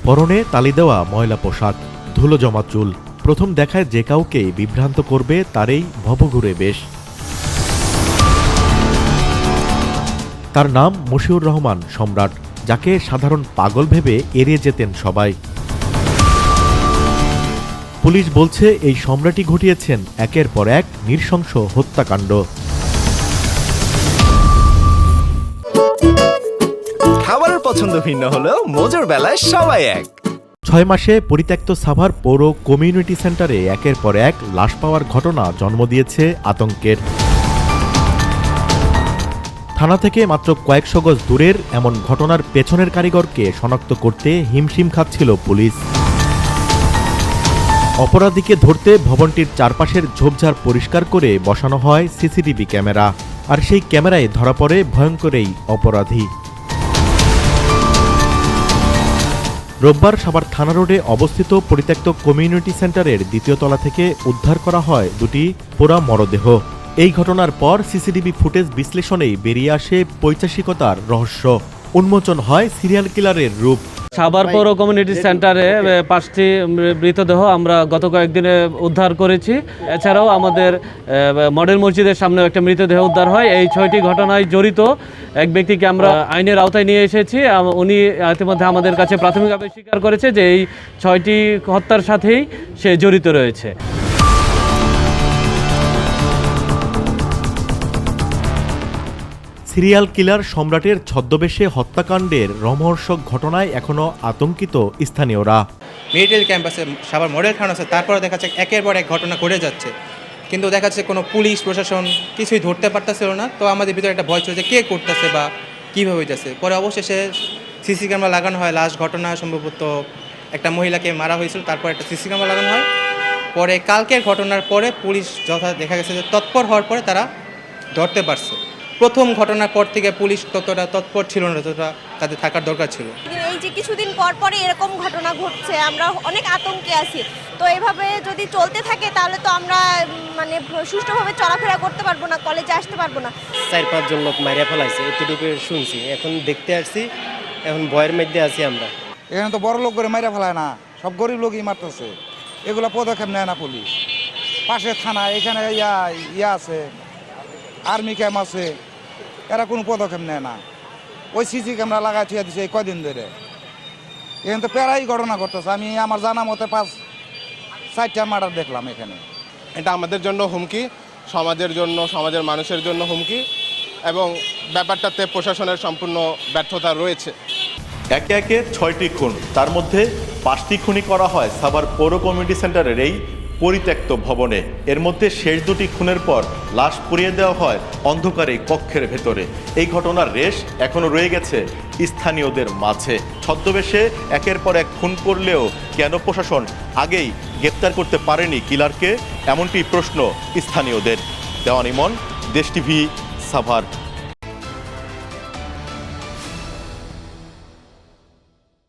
পরনে তালি দেওয়া ময়লা পোশাক, ধুলো জমা চুল। প্রথম দেখায় যে কাউকে বিভ্রান্ত করবে তারই ভবঘুরে বেশ। তার নাম মশিউর রহমান সম্রাট, যাকে সাধারণ পাগল ভেবে এড়িয়ে যেতেন সবাই। পুলিশ বলছে এই সম্রাটই ঘটিয়েছেন একের পর এক নৃশংস হত্যাকাণ্ড। খাবারের পছন্দ ভিন্ন হলেও মজার বেলায় সবাই এক। 6 মাসে পরিত্যক্ত সাভার পৌর কমিউনিটি সেন্টারে একের পর এক লাশ পাওয়ার ঘটনা জন্ম দিয়েছে আতঙ্কের। থানা থেকে মাত্র কয়েকশো গজ দূরের এমন ঘটনার পেছনের কারিগরকে শনাক্ত করতে হিমশিম খাচ্ছিল পুলিশ। অপরাধীকে ধরতে ভবনটির চারপাশের ঝোপঝাড় পরিষ্কার করে বসানো হয় সিসিটিভি ক্যামেরা, আর সেই ক্যামেরায় ধরা পড়ে ভয়ঙ্কর এই অপরাধী। রোববার সাভার থানা রোডে অবস্থিত পরিত্যক্ত কমিউনিটি সেন্টারের দ্বিতীয় তলা থেকে উদ্ধার করা হয় দুটি পোড়া মরদেহ। এই ঘটনার পর সিসিটিভি ফুটেজ বিশ্লেষণেই বেরিয়ে আসে পৈশাচিকতার রহস্য। উন্মোচন হয় সিরিয়াল কিলারের রূপ। সাভার পৌর কমিউনিটি সেন্টারে 5টি মৃতদেহ আমরা গত কয়েকদিনে উদ্ধার করেছি। এছাড়াও আমাদের মডেল মসজিদের সামনেও একটা মৃতদেহ উদ্ধার হয়। এই 6টি ঘটনায় জড়িত এক ব্যক্তিকে আমরা আইনের আওতায় নিয়ে এসেছি। উনি ইতিমধ্যে আমাদের কাছে প্রাথমিকভাবে স্বীকার করেছে যে এই 6টি হত্যার সাথেই সে জড়িত রয়েছে। সিরিয়াল কিলার সম্রাটের ছদ্মবেশে হত্যাকাণ্ডের রোমহর্ষক ঘটনায় এখনও আতঙ্কিত স্থানীয়রা। মিলিটারি ক্যাম্পাসে সাভার মডেল টাউন আছে, তারপরে দেখা যাচ্ছে একের পর এক ঘটনা ঘটে যাচ্ছে, কিন্তু দেখা যাচ্ছে কোনো পুলিশ প্রশাসন কিছুই ধরতে পারতেছিল না। তো আমাদের ভিতরে একটা ভয় চলছে কে করতেছে বা কীভাবে হইতেছে। পরে অবশেষে সিসি ক্যামেরা লাগানো হয়। লাস্ট ঘটনা সম্ভবত একটা মহিলাকে মারা হয়েছিল, তারপর একটা সিসি ক্যামেরা লাগানো হয়। পরে কালকের ঘটনার পরে পুলিশ দেখা গেছে যে তৎপর হওয়ার পরে তারা ধরতে পারছে। প্রথম ঘটনার পর থেকে পুলিশ ততটা তৎপর ছিল না যতটা তাদের থাকার দরকার ছিল। এই যে কিছুদিন পর পরই এরকম ঘটনা ঘটছে, আমরা অনেক আতঙ্কে আছি। তো এভাবে যদি চলতে থাকে তাহলে তো আমরা সুষ্ঠুভাবে চলাফেরা করতে পারবো না, কলেজে আসতে পারবো না। 4-5 জন লোক মারিয়া ফেলাইছে, এতটুকু শুনছি। এখন দেখতে আসছি, এখন ভয়ের মধ্যে আছি আমরা। এখানে তো বড় লোক করে মারিয়া ফেলায় না, সব গরিব লোকই মারতেছে। এগুলো পদক্ষেপ নেয় না পুলিশ। পাশে থানা, এখানে ইয়া আছে, আর্মি ক্যাম্প আছে, এরা কোনো পদক্ষেপ নেয় না। ওই সিসি ক্যামেরা লাগাই থুয়ে দিচ্ছে এই কয়দিন ধরে। এখানে তো প্রায় ঘটনা ঘটতেছে। আমি আমার জানা মতে 5-4টা মার্ডার দেখলাম এখানে। এটা আমাদের জন্য হুমকি, সমাজের জন্য, সমাজের মানুষের জন্য হুমকি, এবং ব্যাপারটাতে প্রশাসনের সম্পূর্ণ ব্যর্থতা রয়েছে। একে একে 6টি খুন, তার মধ্যে 5টি খুনই করা হয় সাভার পৌর কমিউনিটি সেন্টারের এই পরিত্যক্ত ভবনে। এর মধ্যে শেষ 2টি খুনের পর লাশ পুড়িয়ে দেওয়া হয় অন্ধকারে কক্ষের ভেতরে। এই ঘটনার রেশ এখনও রয়ে গেছে স্থানীয়দের মাঝে। ছদ্মবেশে একের পর এক খুন করলেও কেন প্রশাসন আগেই গ্রেপ্তার করতে পারেনি কিলারকে, এমনটি প্রশ্ন স্থানীয়দের। দেওয়ান ইমন, দেশ টিভি, সাভার।